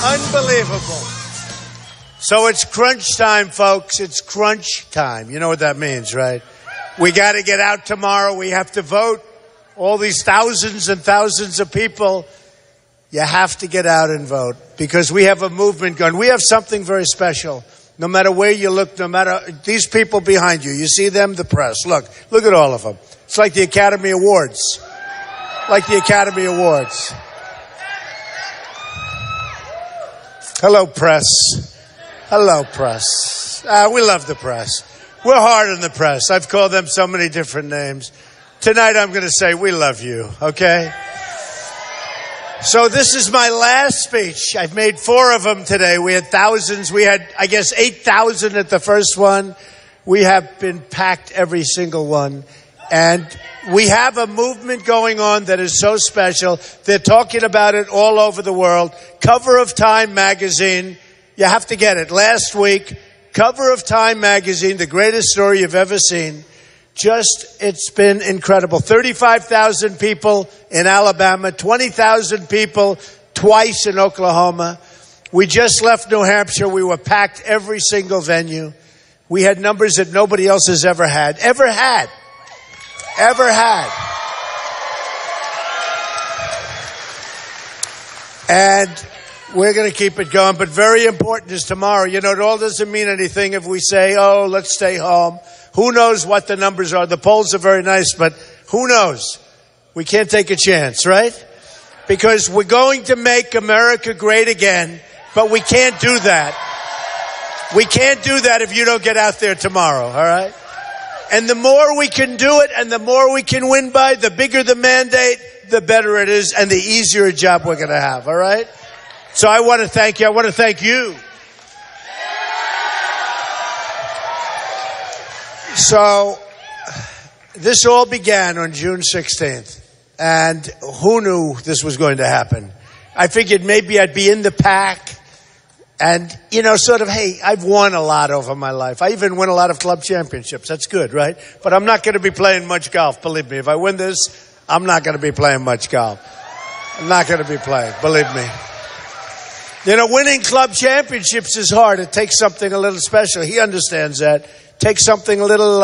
Unbelievable. So it's crunch time, folks. It's crunch time. You know what that means, right? We got to get out tomorrow. We have to vote. All these thousands and thousands of people, you have to get out and vote because we have a movement going. We have something very special. No matter where you look, no matter these people behind you, you see them, the press. Look at all of them. It's like the Academy Awards. Like the Academy Awards. Hello, press. Hello, press. We love the press. We're hard on the press. I've called them so many different names. Tonight I'm going to say we love you, okay? So this is my last speech. I've made 4 of them today. We had thousands. We had, I guess, 8,000 at the first one. We have been packed every single one. And we have a movement going on that is so special. They're talking about it all over the world. Cover of Time magazine. You have to get it. Last week, cover of Time magazine, the greatest story you've ever seen. It's been incredible. 35,000 people in Alabama, 20,000 people twice in Oklahoma. We just left New Hampshire. We were packed every single venue. We had numbers that nobody else has ever had. Ever had. And we're going to keep it going. But very important is tomorrow. You know, it all doesn't mean anything if we say, oh, let's stay home. Who knows what the numbers are? The polls are very nice, but who knows? We can't take a chance, right? Because we're going to make America great again, but we can't do that. We can't do that if you don't get out there tomorrow, all right? And the more we can do it and the more we can win by, the bigger the mandate, the better it is, and the easier a job we're going to have, all right? So I want to thank you. I want to thank you. So this all began on June 16th, and who knew this was going to happen? I figured maybe I'd be in the pack and, you know, sort of, hey, I've won a lot over my life. I even win a lot of club championships. That's good, right? But I'm not going to be playing much golf, believe me. If I win this, I'm not going to be playing much golf. I'm not going to be playing, believe me. You know, winning club championships is hard. It takes something a little special. He understands that. Take something a little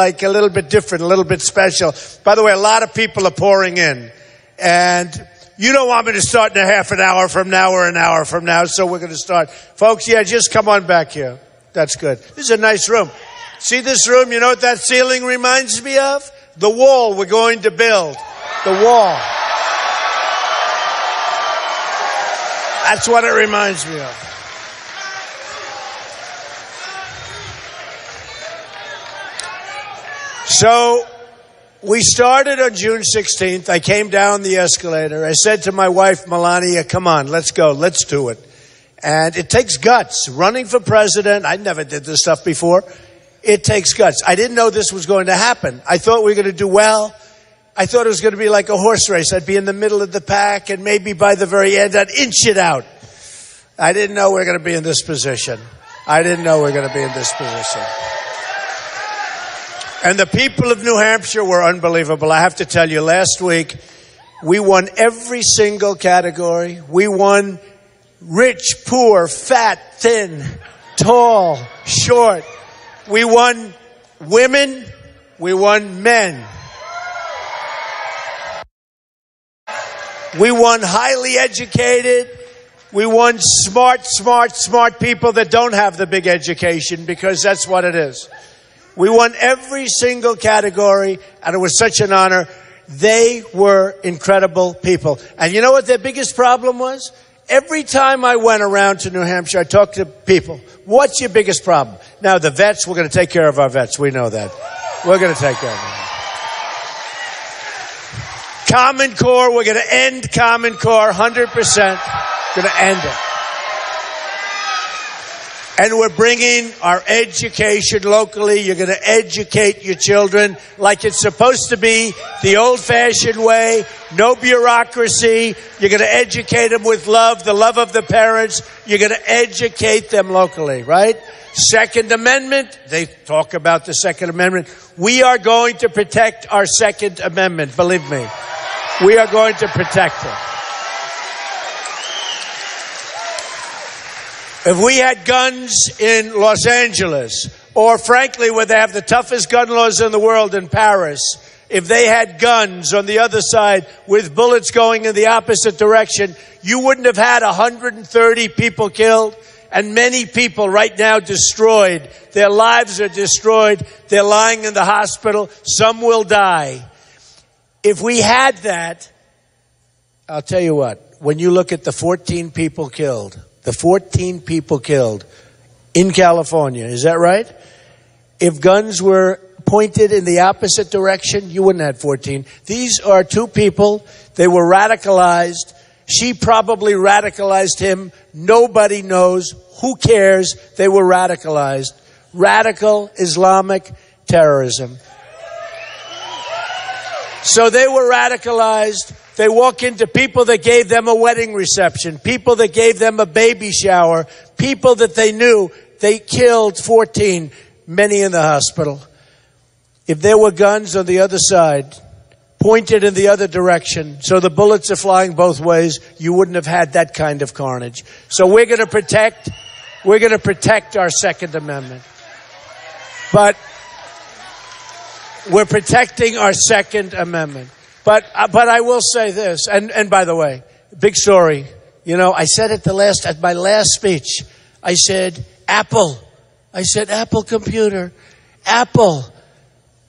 bit different, a little bit special. By the way, a lot of people are pouring in. And you don't want me to start in a half an hour from now or an hour from now, so we're going to start. Folks, yeah, just come on back here. That's good. This is a nice room. See this room? You know what that ceiling reminds me of? The wall we're going to build. The wall. That's what it reminds me of. So we started on June 16th. I came down the escalator. I said to my wife, Melania, come on, let's go. Let's do it. And it takes guts. Running for president, I never did this stuff before. It takes guts. I didn't know this was going to happen. I thought we were going to do well. I thought it was going to be like a horse race. I'd be in the middle of the pack, and maybe by the very end, I'd inch it out. I didn't know we were going to be in this position. And the people of New Hampshire were unbelievable. I have to tell you, last week, we won every single category. We won rich, poor, fat, thin, tall, short. We won women. We won men. We won highly educated. We won smart people that don't have the big education, because that's what it is. We won every single category, and it was such an honor. They were incredible people. And you know what their biggest problem was? Every time I went around to New Hampshire, I talked to people. What's your biggest problem? Now, the vets, we're going to take care of our vets. We know that. We're going to take care of them. Common Core, we're going to end Common Core 100%. Going to end it. And we're bringing our education locally. You're going to educate your children like it's supposed to be, the old-fashioned way, no bureaucracy. You're going to educate them with love, the love of the parents. You're going to educate them locally, right? Second Amendment, they talk about the Second Amendment. We are going to protect our Second Amendment, believe me. We are going to protect it. If we had guns in Los Angeles, or frankly, where they have the toughest gun laws in the world in Paris, if they had guns on the other side with bullets going in the opposite direction, you wouldn't have had 130 people killed and many people right now destroyed. Their lives are destroyed. They're lying in the hospital. Some will die. If we had that, I'll tell you what, when you look at the 14 people killed in California, is that right? If guns were pointed in the opposite direction, you wouldn't have 14. These are two people. They were radicalized. She probably radicalized him. Nobody knows. Who cares? They were radicalized. Radical Islamic terrorism. So they were radicalized. They walk into people that gave them a wedding reception, people that gave them a baby shower, people that they knew. They killed 14, many in the hospital. If there were guns on the other side, pointed in the other direction, so the bullets are flying both ways, you wouldn't have had that kind of carnage. So we're going to protect our Second Amendment. But we're protecting our Second Amendment. But I will say this, and by the way, big story. You know, I said at my last speech, I said, Apple computer, Apple,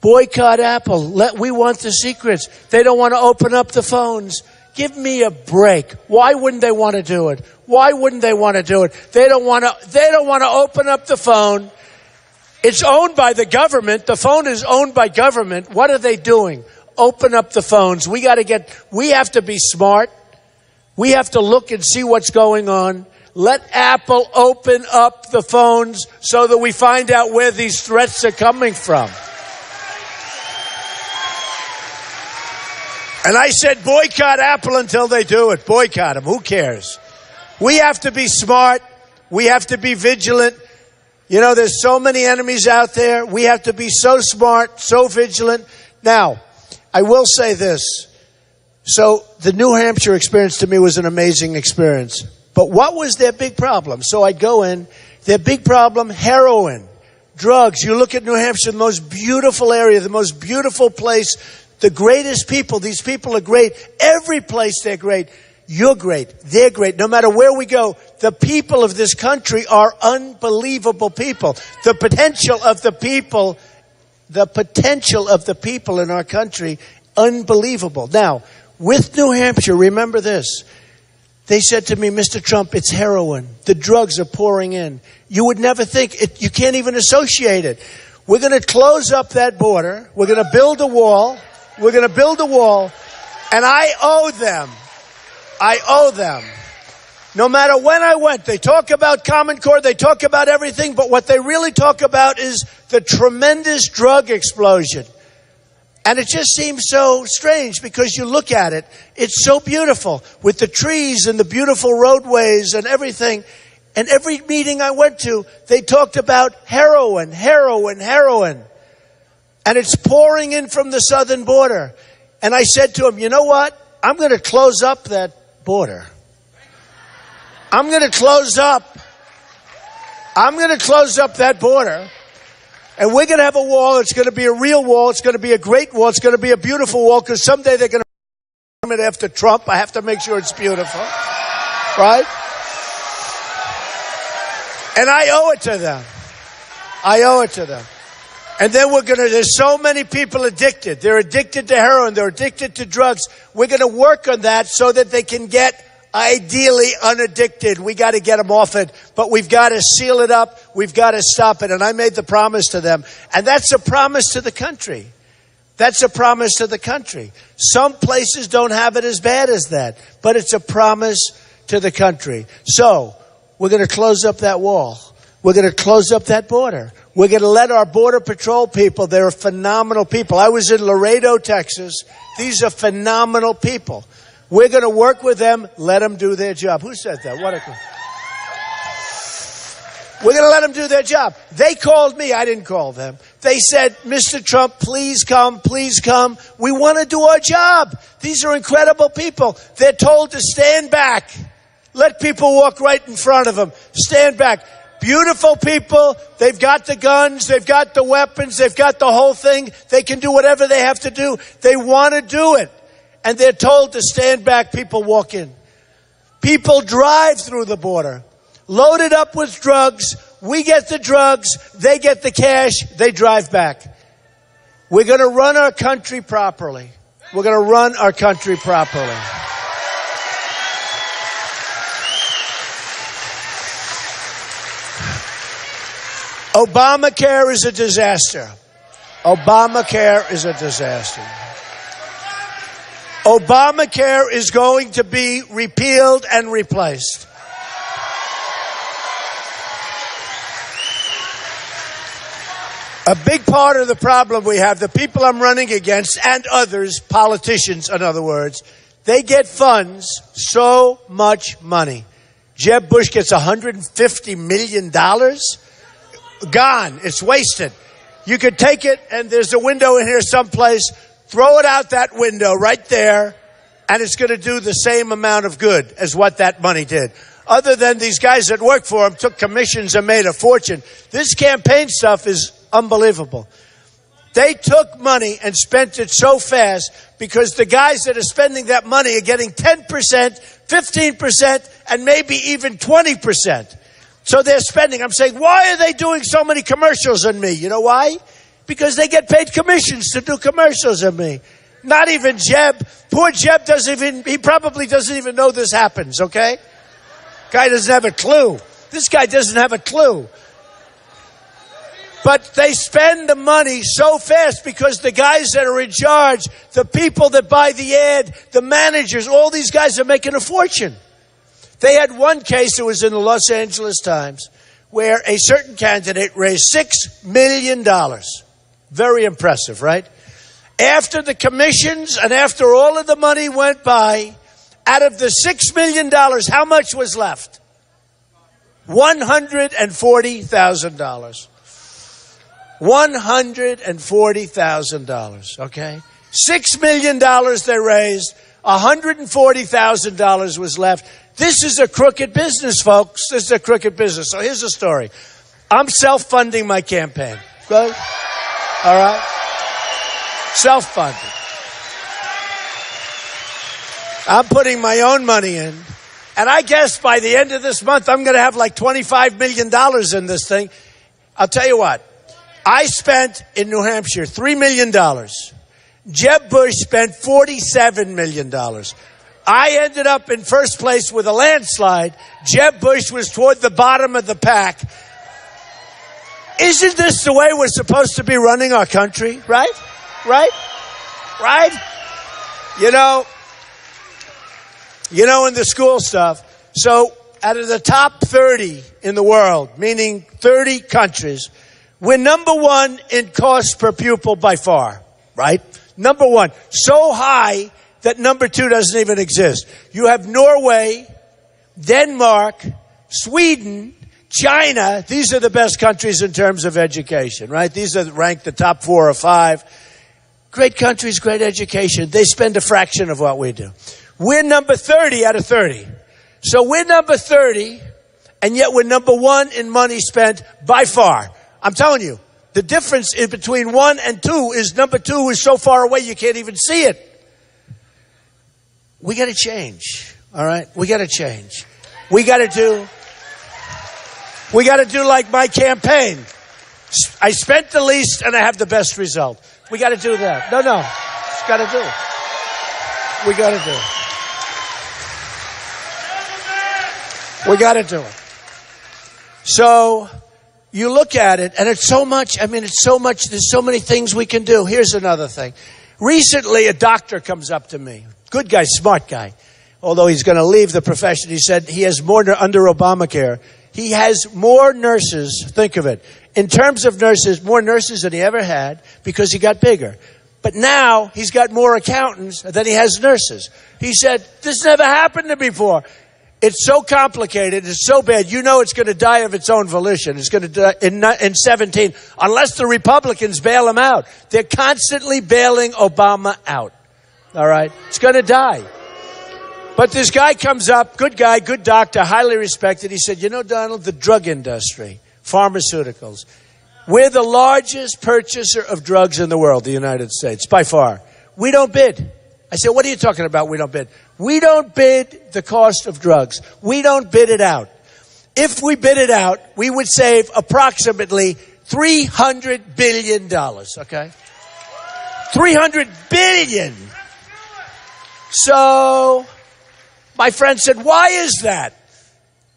boycott Apple. We want the secrets. They don't want to open up the phones. Give me a break. Why wouldn't they want to do it? Why wouldn't they want to do it? They don't want to open up the phone. It's owned by the government. The phone is owned by government. What are they doing? Open up the phones. We have to be smart. We have to look and see what's going on. Let Apple open up the phones so that we find out where these threats are coming from. And I said, boycott Apple until they do it. Boycott them. Who cares? We have to be smart. We have to be vigilant. You know, there's so many enemies out there. We have to be so smart, so vigilant. Now, I will say this. So the New Hampshire experience to me was an amazing experience. But what was their big problem? So I'd go in. Their big problem, heroin, drugs. You look at New Hampshire, the most beautiful area, the most beautiful place, the greatest people. These people are great. Every place they're great. You're great. They're great. No matter where we go, the people of this country are unbelievable people. The potential of the people in our country, unbelievable. Now, with New Hampshire, remember this. They said to me, Mr. Trump, it's heroin. The drugs are pouring in. You would never think it. You can't even associate it. We're going to close up that border. We're going to build a wall. We're going to build a wall. And I owe them. No matter when I went, they talk about Common Core, they talk about everything, but what they really talk about is the tremendous drug explosion. And it just seems so strange because you look at it, it's so beautiful with the trees and the beautiful roadways and everything. And every meeting I went to, they talked about heroin. And it's pouring in from the southern border. And I said to him, you know what? I'm going to close up that border. I'm going to close up that border. And we're going to have a wall. It's going to be a real wall. It's going to be a great wall. It's going to be a beautiful wall because someday they're going to name it after Trump. I have to make sure it's beautiful. Right? And I owe it to them. And then there's so many people addicted. They're addicted to heroin. They're addicted to drugs. We're going to work on that so that they can get ideally unaddicted. We got to get them off it, but we've got to seal it up. We've got to stop it. And I made the promise to them. And that's a promise to the country. Some places don't have it as bad as that, but it's a promise to the country. So we're going to close up that wall. We're going to close up that border. We're going to let our Border Patrol people, they're phenomenal people. I was in Laredo, Texas. These are phenomenal people. We're going to work with them, let them do their job. Who said that? We're going to let them do their job. They called me. I didn't call them. They said, Mr. Trump, please come. We want to do our job. These are incredible people. They're told to stand back. Let people walk right in front of them. Stand back. Beautiful people. They've got the guns. They've got the weapons. They've got the whole thing. They can do whatever they have to do. They want to do it. And they're told to stand back. People walk in. People drive through the border, loaded up with drugs. We get the drugs. They get the cash. They drive back. We're going to run our country properly. We're going to run our country properly. Obamacare is a disaster. Obamacare is a disaster. Obamacare is going to be repealed and replaced. A big part of the problem we have, the people I'm running against and others, politicians in other words, they get funds, so much money. Jeb Bush gets $150 million. Gone. It's wasted. You could take it, and there's a window in here someplace. Throw it out that window right there, and it's going to do the same amount of good as what that money did. Other than these guys that work for him took commissions and made a fortune. This campaign stuff is unbelievable. They took money and spent it so fast because the guys that are spending that money are getting 10%, 15%, and maybe even 20%. So they're spending. I'm saying, why are they doing so many commercials on me? You know why? Because they get paid commissions to do commercials on me. Not even Jeb. Poor Jeb he probably doesn't even know this happens, okay? Guy doesn't have a clue. This guy doesn't have a clue. But they spend the money so fast because the guys that are in charge, the people that buy the ad, the managers, all these guys are making a fortune. They had one case, it was in the Los Angeles Times, where a certain candidate raised $6 million. Very impressive, right? After the commissions and after all of the money went by, out of the $6 million, how much was left? $140,000. $140,000, okay? $6 million they raised, $140,000 was left. This is a crooked business, folks. This is a crooked business. So here's the story. I'm self-funding my campaign. Good? All right? Self-funded. I'm putting my own money in. And I guess by the end of this month, I'm going to have like $25 million in this thing. I'll tell you what. I spent in New Hampshire $3 million. Jeb Bush spent $47 million. I ended up in first place with a landslide. Jeb Bush was toward the bottom of the pack. Isn't this the way we're supposed to be running our country? Right? Right? Right? You know, in the school stuff. So out of the top 30 in the world, meaning 30 countries, we're number one in cost per pupil by far, right? Number one. So high that number two doesn't even exist. You have Norway, Denmark, Sweden, China. These are the best countries in terms of education, right? These are ranked the top 4 or 5. Great countries, great education. They spend a fraction of what we do. We're number 30 out of 30. So we're number 30, and yet we're number one in money spent by far. I'm telling you, the difference in between 1 and 2 is number 2 is so far away you can't even see it. We got to change, all right? We got to change. We got to do like my campaign. I spent the least and I have the best result. We got to do that. No. Just got to do it. We got to do it. We got to do it. So you look at it, and it's so much. I mean, it's so much. There's so many things we can do. Here's another thing. Recently, a doctor comes up to me. Good guy, smart guy. Although he's going to leave the profession, he said he has more under Obamacare. He has more nurses. Think of it. In terms of nurses, more nurses than he ever had because he got bigger. But now he's got more accountants than he has nurses. He said, this never happened to me before. It's so complicated. It's so bad. You know it's going to die of its own volition. It's going to die in 17, unless the Republicans bail him out. They're constantly bailing Obama out. All right? It's going to die. But this guy comes up, good guy, good doctor, highly respected. He said, you know, Donald, the drug industry, pharmaceuticals, we're the largest purchaser of drugs in the world, the United States, by far. We don't bid. I said, what are you talking about? We don't bid. We don't bid the cost of drugs. We don't bid it out. If we bid it out, we would save approximately $300 billion, okay? $300 billion. So my friend said, why is that?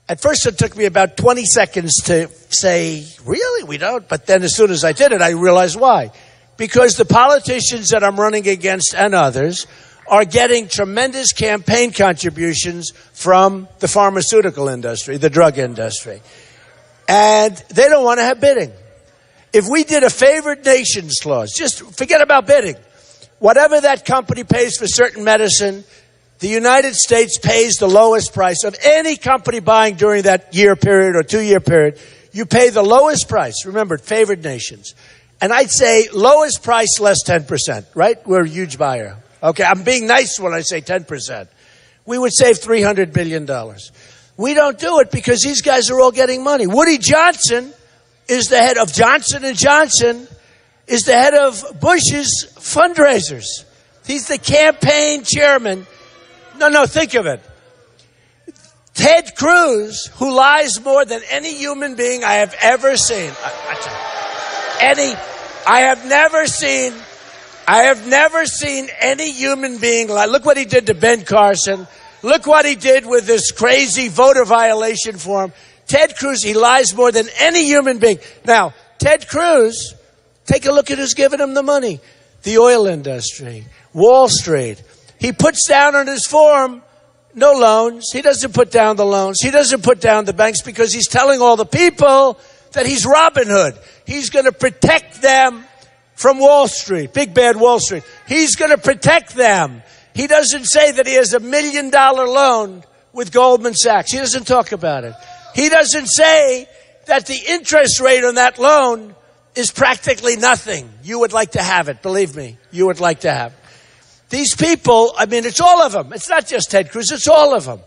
At first it took me about 20 seconds to say, really, we don't? But then as soon as I did it, I realized why. Because the politicians that I'm running against and others are getting tremendous campaign contributions from the pharmaceutical industry, the drug industry. And they don't want to have bidding. If we did a favored nations clause, just forget about bidding. Whatever that company pays for certain medicine, the United States pays the lowest price of any company buying during that year period or 2-year period. You pay the lowest price. Remember, favored nations. And I'd say lowest price, less 10%, right? We're a huge buyer. Okay, I'm being nice when I say 10%. We would save $300 billion. We don't do it because these guys are all getting money. Woody Johnson is the head of Johnson & Johnson, is the head of Bush's fundraisers. He's the campaign chairman. No, think of it. Ted Cruz, who lies more than any human being I have ever seen. I have never seen any human being lie. Look what he did to Ben Carson. Look what he did with this crazy voter violation form. Ted Cruz, he lies more than any human being. Now, Ted Cruz, take a look at who's giving him the money. The oil industry, Wall Street. He puts down on his form no loans. He doesn't put down the loans. He doesn't put down the banks because he's telling all the people that he's Robin Hood. He's going to protect them from Wall Street, big bad Wall Street. He's going to protect them. He doesn't say that he has $1 million loan with Goldman Sachs. He doesn't talk about it. He doesn't say that the interest rate on that loan is practically nothing. You would like to have it. Believe me, you would like to have it. These people, I mean, it's all of them. It's not just Ted Cruz, it's all of them.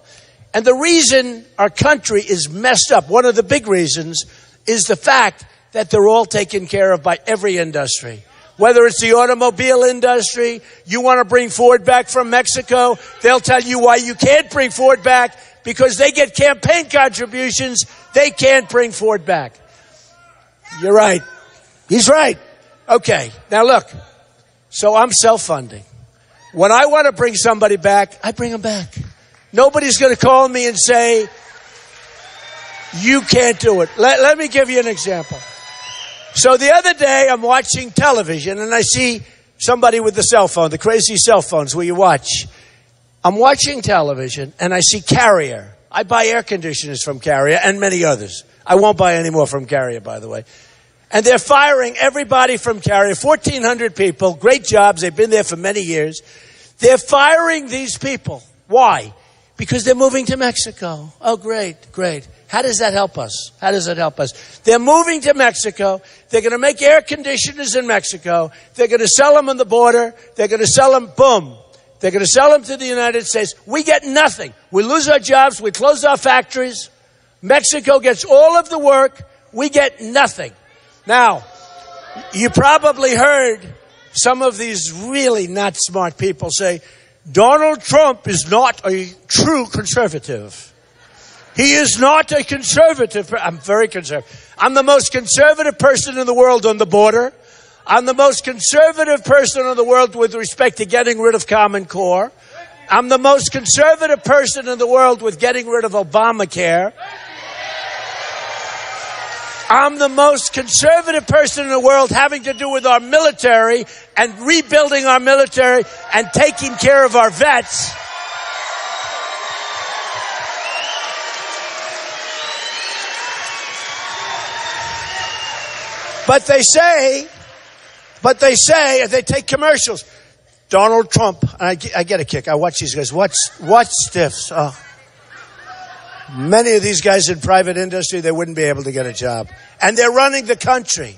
And the reason our country is messed up, one of the big reasons, is the fact that they're all taken care of by every industry. Whether it's the automobile industry, you want to bring Ford back from Mexico, they'll tell you why you can't bring Ford back, because they get campaign contributions, they can't bring Ford back. You're right. He's right. Okay, now look, so I'm self-funding. When I want to bring somebody back, I bring them back. Nobody's going to call me and say, you can't do it. Let me give you an example. So the other day, I'm watching television, and I see somebody with the cell phone, the crazy cell phones where you watch. I'm watching television, and I see Carrier. I buy air conditioners from Carrier and many others. I won't buy any more from Carrier, by the way. And they're firing everybody from Carrier, 1,400 people, great jobs. They've been there for many years. They're firing these people. Why? Because they're moving to Mexico. Oh, great, great. How does that help us? How does that help us? They're moving to Mexico. They're going to make air conditioners in Mexico. They're going to sell them on the border. They're going to sell them, boom. They're going to sell them to the United States. We get nothing. We lose our jobs. We close our factories. Mexico gets all of the work. We get nothing. Now, you probably heard some of these really not smart people say, Donald Trump is not a true conservative. He is not a conservative. I'm very conservative. I'm the most conservative person in the world on the border. I'm the most conservative person in the world with respect to getting rid of Common Core. I'm the most conservative person in the world with getting rid of Obamacare. I'm the most conservative person in the world having to do with our military and rebuilding our military and taking care of our vets. But they say, they take commercials. Donald Trump, I get a kick. I watch these guys. Watch stiffs. Oh. Many of these guys in private industry, they wouldn't be able to get a job. And they're running the country.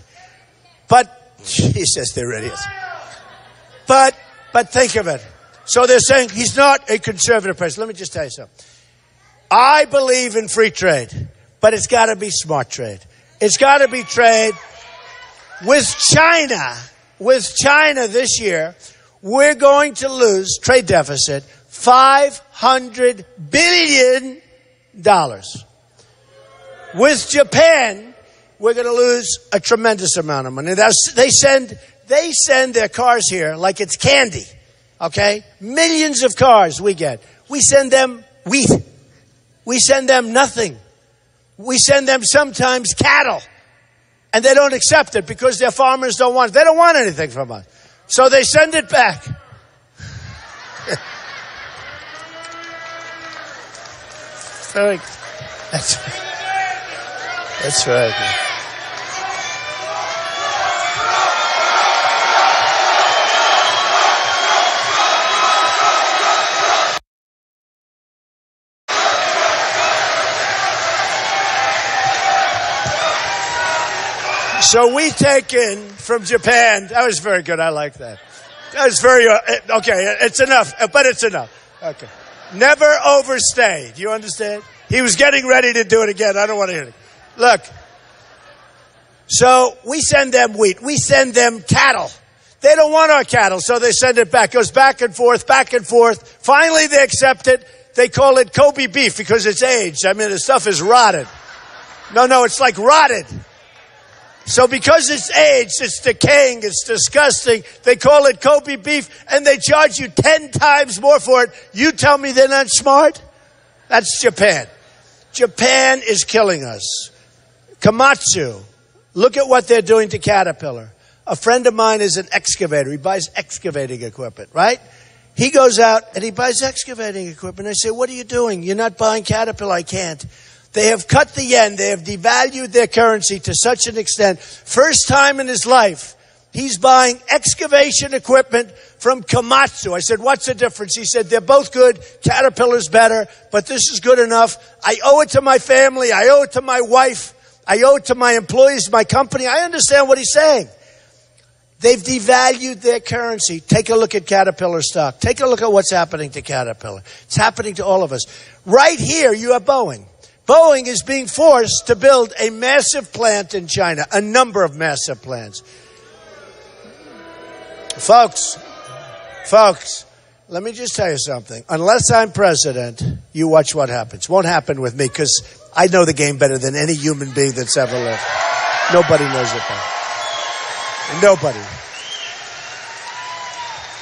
But, Jesus, they're idiots. But think of it. So they're saying he's not a conservative president. Let me just tell you something. I believe in free trade, but it's got to be smart trade. It's got to be trade with China. With China this year, we're going to lose trade deficit $500 billion. With Japan, we're going to lose a tremendous amount of money. They send their cars here like it's candy. Okay? Millions of cars we get. We send them wheat. We send them nothing. We send them sometimes cattle. And they don't accept it because their farmers don't want it. They don't want anything from us. So they send it back. That's right. So we take in from Japan. That was very good. I like that. That was very, okay, it's enough, but it's enough. Okay. Never overstay. Do you understand? He was getting ready to do it again. I don't want to hear it. Look. So we send them wheat. We send them cattle. They don't want our cattle, so they send it back. It goes back and forth, back and forth. Finally, they accept it. They call it Kobe beef because it's aged. I mean, the stuff is rotted. No, it's like rotted. So because it's aged, it's decaying, it's disgusting, they call it Kobe beef, and they charge you 10 times more for it. You tell me they're not smart? That's Japan. Japan is killing us. Komatsu, look at what they're doing to Caterpillar. A friend of mine is an excavator. He buys excavating equipment, right? He goes out and he buys excavating equipment. I say, what are you doing? You're not buying Caterpillar. I can't. They have cut the yen. They have devalued their currency to such an extent. First time in his life, he's buying excavation equipment from Komatsu. I said, what's the difference? He said, they're both good. Caterpillar's better, but this is good enough. I owe it to my family. I owe it to my wife. I owe it to my employees, my company. I understand what he's saying. They've devalued their currency. Take a look at Caterpillar stock. Take a look at what's happening to Caterpillar. It's happening to all of us. Right here, you have Boeing. Boeing is being forced to build a massive plant in China, a number of massive plants. Folks, let me just tell you something. Unless I'm president, you watch what happens. Won't happen with me because I know the game better than any human being that's ever lived. Nobody knows it better. Nobody.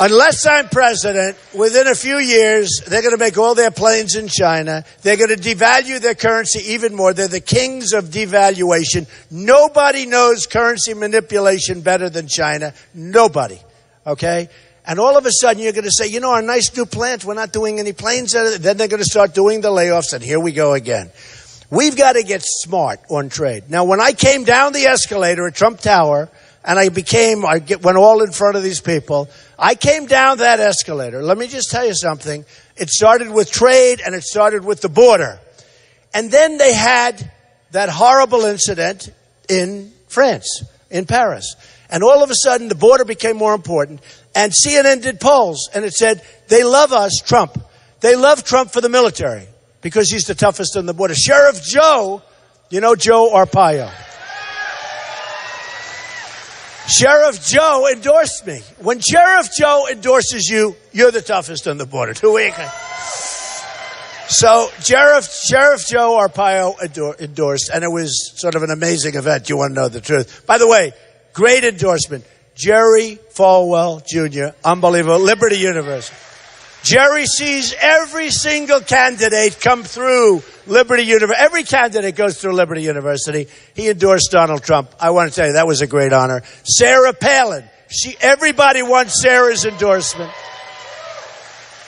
Unless I'm president, within a few years, they're going to make all their planes in China. They're going to devalue their currency even more. They're the kings of devaluation. Nobody knows currency manipulation better than China. Nobody. Okay? And all of a sudden, you're going to say, you know, our nice new plant, we're not doing any planes. Then they're going to start doing the layoffs, and here we go again. We've got to get smart on trade. Now, when I came down the escalator at Trump Tower, and I went all in front of these people. I came down that escalator. Let me just tell you something. It started with trade and it started with the border. And then they had that horrible incident in France, in Paris. And all of a sudden the border became more important. And CNN did polls and it said, they love us, Trump. They love Trump for the military because he's the toughest on the border. Sheriff Joe, you know Joe Arpaio. Sheriff Joe endorsed me. When Sheriff Joe endorses you, you're the toughest on the border. So Sheriff Joe Arpaio endorsed, and it was sort of an amazing event. You want to know the truth. By the way, great endorsement. Jerry Falwell Jr., unbelievable, Liberty University. Jerry sees every single candidate come through Liberty University. Every candidate goes through Liberty University. He endorsed Donald Trump. I want to tell you, that was a great honor. Sarah Palin. Everybody wants Sarah's endorsement.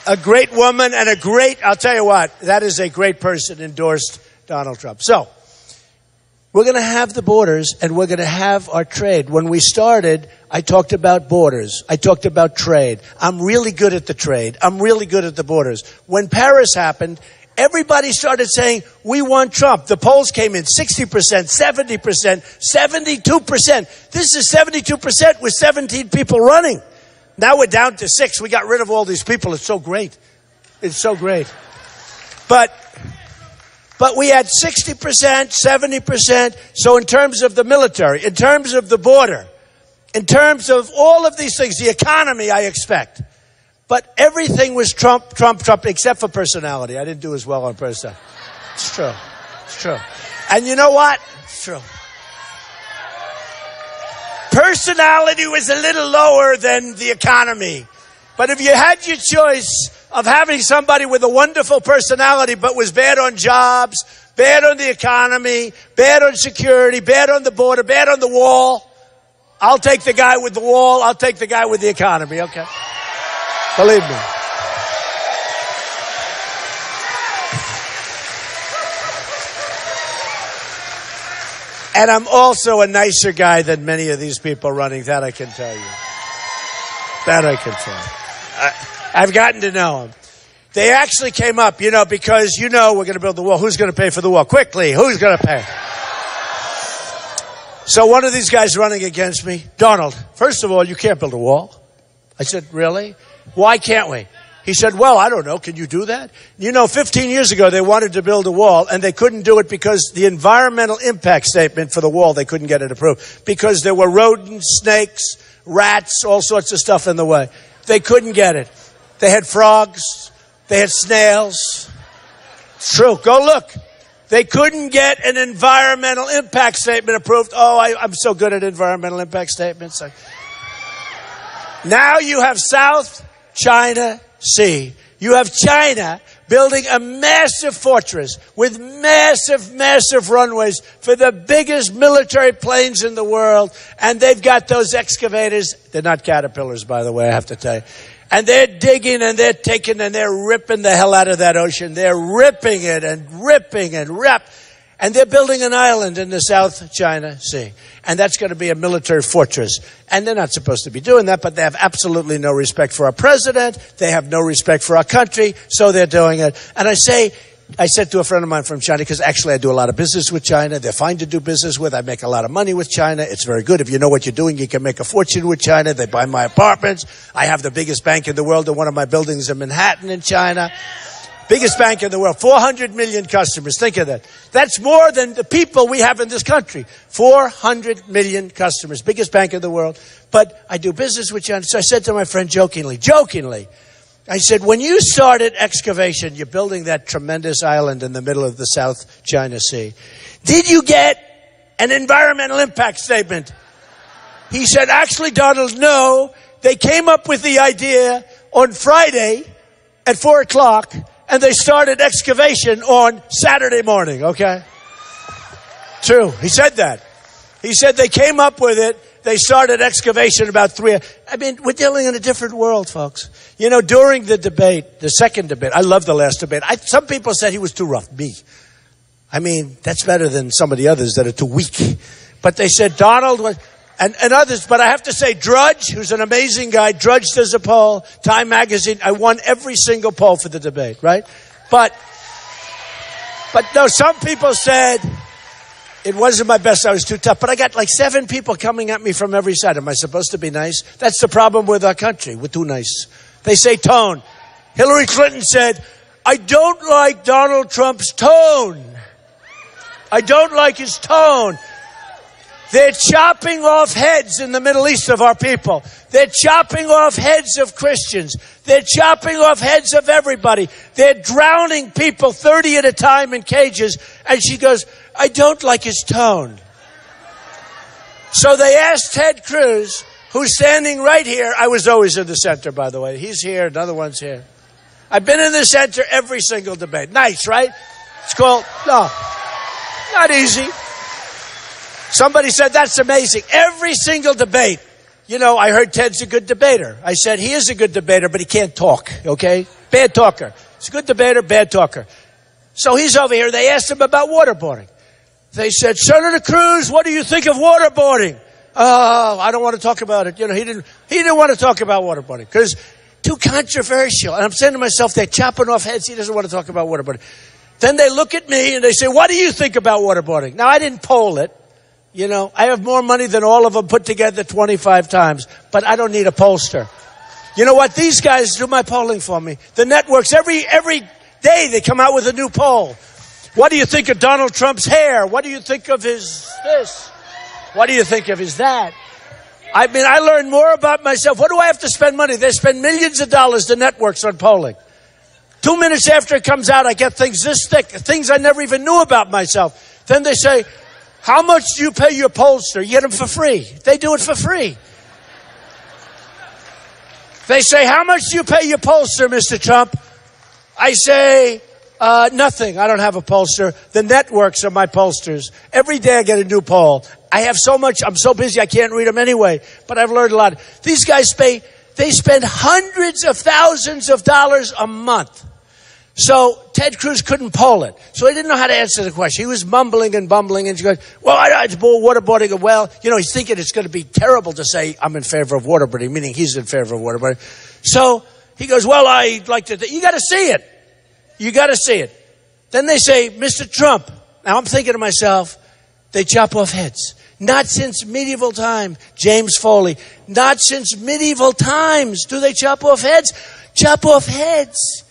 A great woman and I'll tell you what, that is a great person endorsed Donald Trump. So, we're going to have the borders and we're going to have our trade. When we started, I talked about borders. I talked about trade. I'm really good at the trade. I'm really good at the borders. When Paris happened, everybody started saying, we want Trump. The polls came in 60%, 70%, 72%. This is 72% with 17 people running. Now we're down to 6. We got rid of all these people. It's so great. It's so great. But we had 60%, 70%. So in terms of the military, in terms of the border, in terms of all of these things, the economy, I expect. But everything was Trump, except for personality. I didn't do as well on personality. It's true. It's true. And you know what? It's true. Personality was a little lower than the economy. But if you had your choice of having somebody with a wonderful personality but was bad on jobs, bad on the economy, bad on security, bad on the border, bad on the wall, I'll take the guy with the wall. I'll take the guy with the economy, okay? Believe me. And I'm also a nicer guy than many of these people running. That I can tell you. That I can tell you. I've gotten to know them. They actually came up, because, we're going to build the wall. Who's going to pay for the wall? Quickly, who's going to pay? So one of these guys running against me, Donald, first of all, you can't build a wall. I said, really? Why can't we? He said, well, I don't know. Can you do that? 15 years ago, they wanted to build a wall, and they couldn't do it because the environmental impact statement for the wall, they couldn't get it approved because there were rodents, snakes, rats, all sorts of stuff in the way. They couldn't get it. They had frogs. They had snails. It's true. Go look. They couldn't get an environmental impact statement approved. Oh, I'm so good at environmental impact statements. Now you have South China Sea. You have China building a massive fortress with massive runways for the biggest military planes in the world. And they've got those excavators. They're not caterpillars, by the way, I have to tell you. And they're digging and they're taking and they're ripping the hell out of that ocean. They're ripping it and ripping and rip. And they're building an island in the South China Sea. And that's going to be a military fortress. And they're not supposed to be doing that, but they have absolutely no respect for our president. They have no respect for our country, so they're doing it. And I said to a friend of mine from China, because actually I do a lot of business with China. They're fine to do business with. I make a lot of money with China. It's very good. If you know what you're doing, you can make a fortune with China. They buy my apartments. I have the biggest bank in the world in one of my buildings in Manhattan in China. Biggest bank in the world, 400 million customers. Think of that. That's more than the people we have in this country. 400 million customers, biggest bank in the world. But I do business with China. So I said to my friend jokingly, I said, when you started excavation, you're building that tremendous island in the middle of the South China Sea. Did you get an environmental impact statement? He said, actually, Donald, no. They came up with the idea on Friday at 4 o'clock. And they started excavation on Saturday morning, okay? True. He said that. He said they came up with it. They started excavation about 3. I mean, we're dealing in a different world, folks. During the debate, the second debate, I love the last debate. Some people said he was too rough. Me. I mean, that's better than some of the others that are too weak. But they said Donald was... And others, but I have to say, Drudge, who's an amazing guy, Drudge does a poll, Time Magazine, I won every single poll for the debate, right? But no, some people said it wasn't my best, I was too tough, but I got like 7 people coming at me from every side. Am I supposed to be nice? That's the problem with our country, we're too nice. They say tone. Hillary Clinton said, I don't like Donald Trump's tone. I don't like his tone. They're chopping off heads in the Middle East of our people. They're chopping off heads of Christians. They're chopping off heads of everybody. They're drowning people 30 at a time in cages. And she goes, I don't like his tone. So they asked Ted Cruz, who's standing right here. I was always in the center, by the way. He's here. Another one's here. I've been in the center every single debate. Nice, right? It's called, no, not easy. Somebody said, that's amazing. Every single debate. I heard Ted's a good debater. I said, he is a good debater, but he can't talk, okay? Bad talker. He's a good debater, bad talker. So he's over here. They asked him about waterboarding. They said, Senator Cruz, what do you think of waterboarding? Oh, I don't want to talk about it. He didn't want to talk about waterboarding because too controversial. And I'm saying to myself, they're chopping off heads. He doesn't want to talk about waterboarding. Then they look at me and they say, what do you think about waterboarding? Now, I didn't poll it. I have more money than all of them put together 25 times, but I don't need a pollster. You know what? These guys do my polling for me. The networks, every day they come out with a new poll. What do you think of Donald Trump's hair? What do you think of his this? What do you think of his that? I mean, I learn more about myself. What do I have to spend money? They spend millions of dollars, the networks, on polling. 2 minutes after it comes out, I get things this thick, things I never even knew about myself. Then they say, how much do you pay your pollster? You get them for free. They do it for free. They say, how much do you pay your pollster, Mr. Trump? I say, nothing. I don't have a pollster. The networks are my pollsters. Every day I get a new poll. I have so much. I'm so busy I can't read them anyway. But I've learned a lot. These guys they spend hundreds of thousands of dollars a month. So Ted Cruz couldn't poll it. So he didn't know how to answer the question. He was mumbling and bumbling and going, well, it's waterboarding. Well, he's thinking it's going to be terrible to say I'm in favor of waterboarding, meaning he's in favor of waterboarding. So he goes, well, I'd like to, you got to see it. You got to see it. Then they say, Mr. Trump. Now I'm thinking to myself, they chop off heads. Not since medieval time, James Foley. Not since medieval times do they chop off heads. Chop off heads.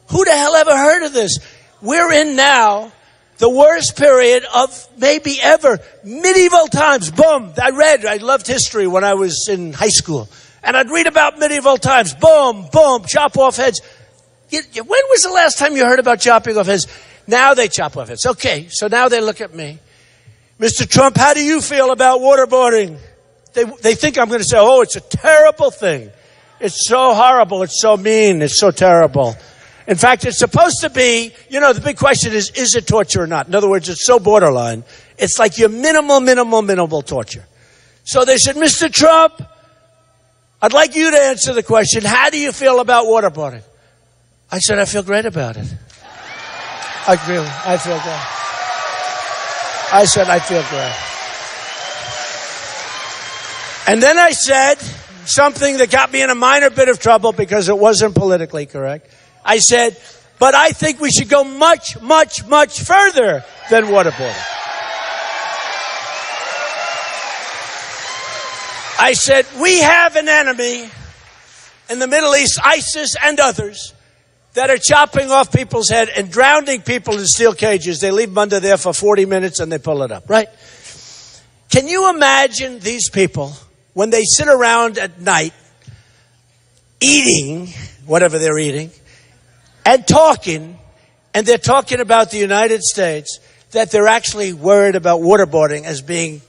Who the hell ever heard of this? We're in now the worst period of maybe ever. Medieval times. Boom. I loved history when I was in high school. And I'd read about medieval times. Boom, boom, chop off heads. When was the last time you heard about chopping off heads? Now they chop off heads. Okay, so now they look at me. Mr. Trump, how do you feel about waterboarding? They think I'm going to say, oh, it's a terrible thing. It's so horrible. It's so mean. It's so terrible. In fact, it's supposed to be, the big question is it torture or not? In other words, it's so borderline. It's like your minimal torture. So they said, Mr. Trump, I'd like you to answer the question, how do you feel about waterboarding? I said, I feel great about it. I feel great. I said, I feel great. And then I said something that got me in a minor bit of trouble because it wasn't politically correct. I said, but I think we should go much, much, much further than waterboarding. I said, we have an enemy in the Middle East, ISIS and others, that are chopping off people's head and drowning people in steel cages. They leave them under there for 40 minutes and they pull it up, right? Can you imagine these people when they sit around at night eating whatever they're eating and talking, and they're talking about the United States, that they're actually worried about waterboarding as being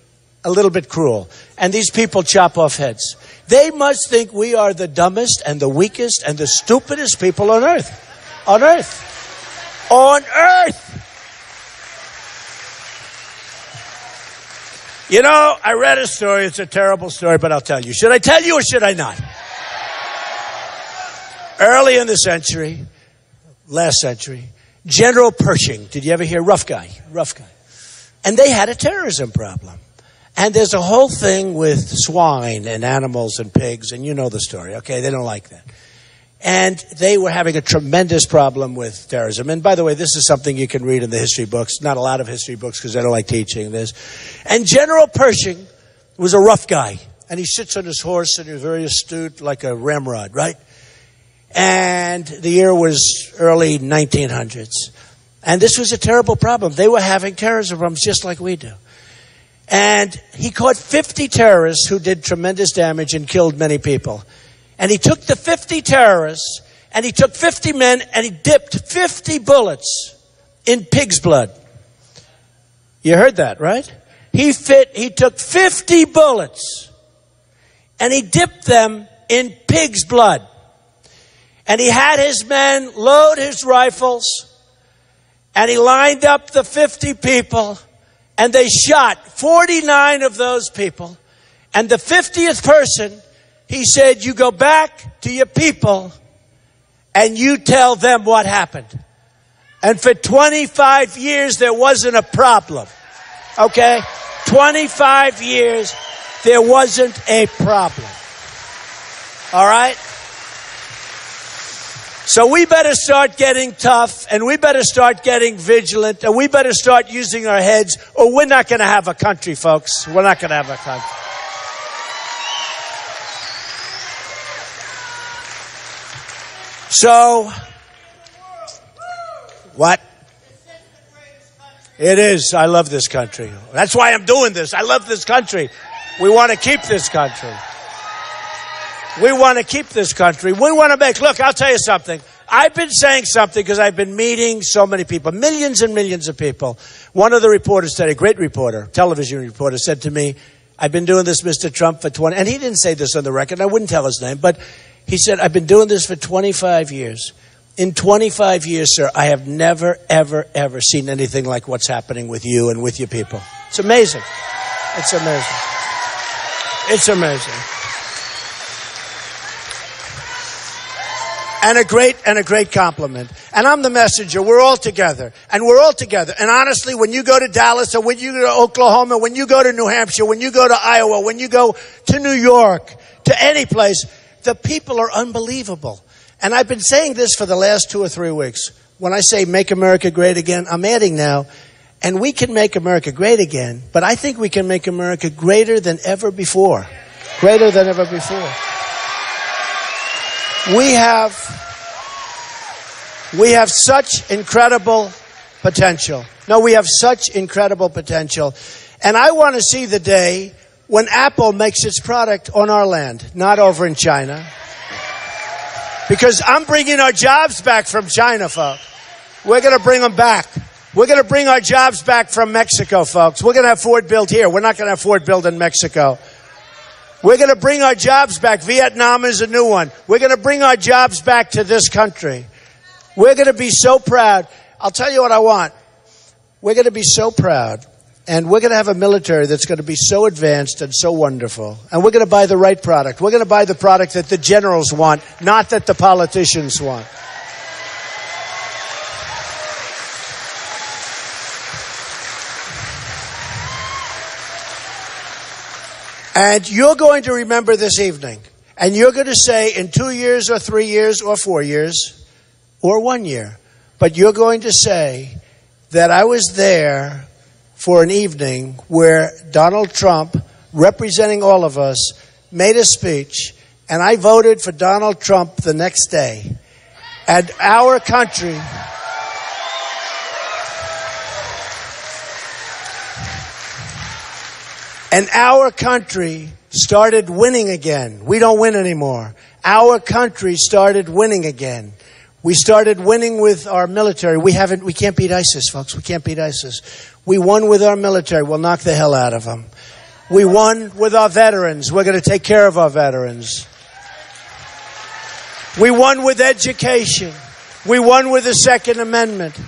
a little bit cruel. And these people chop off heads. They must think we are the dumbest and the weakest and the stupidest people on earth. On earth. On earth. I read a story. It's a terrible story, but I'll tell you. Should I tell you or should I not? Early in the century, last century, General Pershing. Did you ever hear? Rough guy. And they had a terrorism problem. And there's a whole thing with swine and animals and pigs, and you know the story, okay? They don't like that. And they were having a tremendous problem with terrorism. And by the way, this is something you can read in the history books. Not a lot of history books because I don't like teaching this. And General Pershing was a rough guy. And he sits on his horse and he's very astute, like a ramrod, right? And the year was early 1900s. And this was a terrible problem. They were having terrorism problems just like we do. And he caught 50 terrorists who did tremendous damage and killed many people. And he took the 50 terrorists and he took 50 men and he dipped 50 bullets in pig's blood. You heard that, right? He took 50 bullets and he dipped them in pig's blood. And he had his men load his rifles and he lined up the 50 people. And they shot 49 of those people. And the 50th person, he said, you go back to your people and you tell them what happened. And for 25 years, there wasn't a problem. Okay? 25 years, there wasn't a problem. All right? So we better start getting tough, and we better start getting vigilant, and we better start using our heads, or we're not going to have a country, folks. We're not going to have a country. So, what? It is. I love this country. That's why I'm doing this. I love this country. We want to keep this country. We want to keep this country. We want to make, look, I'll tell you something. I've been saying something because I've been meeting so many people, millions and millions of people. One of the reporters today, a great reporter, television reporter, said to me, I've been doing this, Mr. Trump, for 20, and he didn't say this on the record, I wouldn't tell his name, but he said, I've been doing this for 25 years. In 25 years, sir, I have never, ever, ever seen anything like what's happening with you and with your people. It's amazing. It's amazing. It's amazing. And a great compliment. And I'm the messenger. We're all together. And we're all together. And honestly, when you go to Dallas or when you go to Oklahoma, when you go to New Hampshire, when you go to Iowa, when you go to New York, to any place, the people are unbelievable. And I've been saying this for the last 2 or 3 weeks. When I say make America great again, I'm adding now, and we can make America great again, but I think we can make America greater than ever before. Greater than ever before. We have such incredible potential. No, we have such incredible potential. And I want to see the day when Apple makes its product on our land, not over in China. Because I'm bringing our jobs back from China, folks. We're going to bring them back. We're going to bring our jobs back from Mexico, folks. We're going to have Ford built here. We're not going to have Ford built in Mexico. We're going to bring our jobs back. Vietnam is a new one. We're going to bring our jobs back to this country. We're going to be so proud. I'll tell you what I want. We're going to be so proud. And we're going to have a military that's going to be so advanced and so wonderful. And we're going to buy the right product. We're going to buy the product that the generals want, not that the politicians want. And you're going to remember this evening. And you're going to say in 2 years or 3 years or 4 years or 1 year. But you're going to say that I was there for an evening where Donald Trump, representing all of us, made a speech, and I voted for Donald Trump the next day. And our country started winning again. We don't win anymore. Our country started winning again. We started winning with our military. We can't beat ISIS, folks. We can't beat ISIS. We won with our military. We'll knock the hell out of them. We won with our veterans. We're going to take care of our veterans. We won with education. We won with the Second Amendment.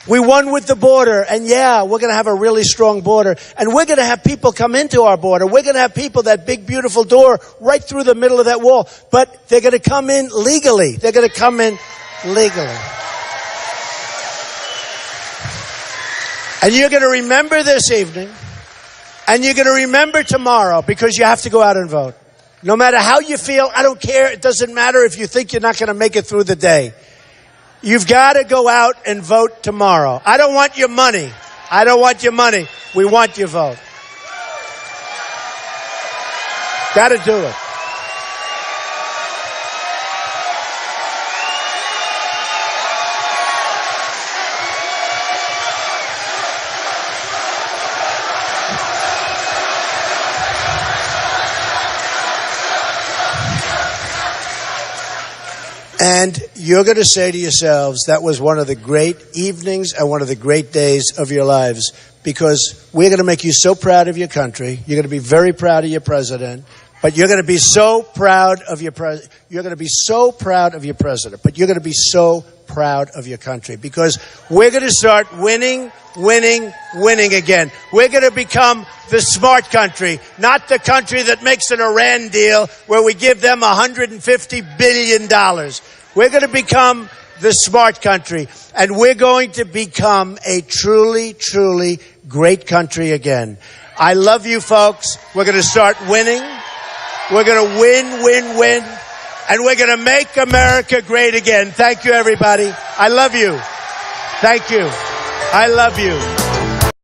We won with the border. And yeah, we're going to have a really strong border. And we're going to have people come into our border. We're going to have people, that big, beautiful door right through the middle of that wall. But they're going to come in legally. They're going to come in legally. And you're going to remember this evening, and you're going to remember tomorrow, because you have to go out and vote. No matter how you feel, I don't care. It doesn't matter if you think you're not going to make it through the day. You've got to go out and vote tomorrow. I don't want your money. I don't want your money. We want your vote. Got to do it. And you're going to say to yourselves, that was one of the great evenings and one of the great days of your lives, because we're going to make you so proud of your country. You're going to be very proud of your president, but you're going to be so proud of your you're going to be so proud of your president, but you're going to be so proud of your country, because we're going to start winning again. We're going to become the smart country, not the country that makes an Iran deal where we give them $150 billion. We're going to become the smart country, and we're going to become a truly, truly great country again. I love you, folks. We're going to start winning. We're going to win. And we're going to make America great again. Thank you, everybody. I love you. Thank you. I love you.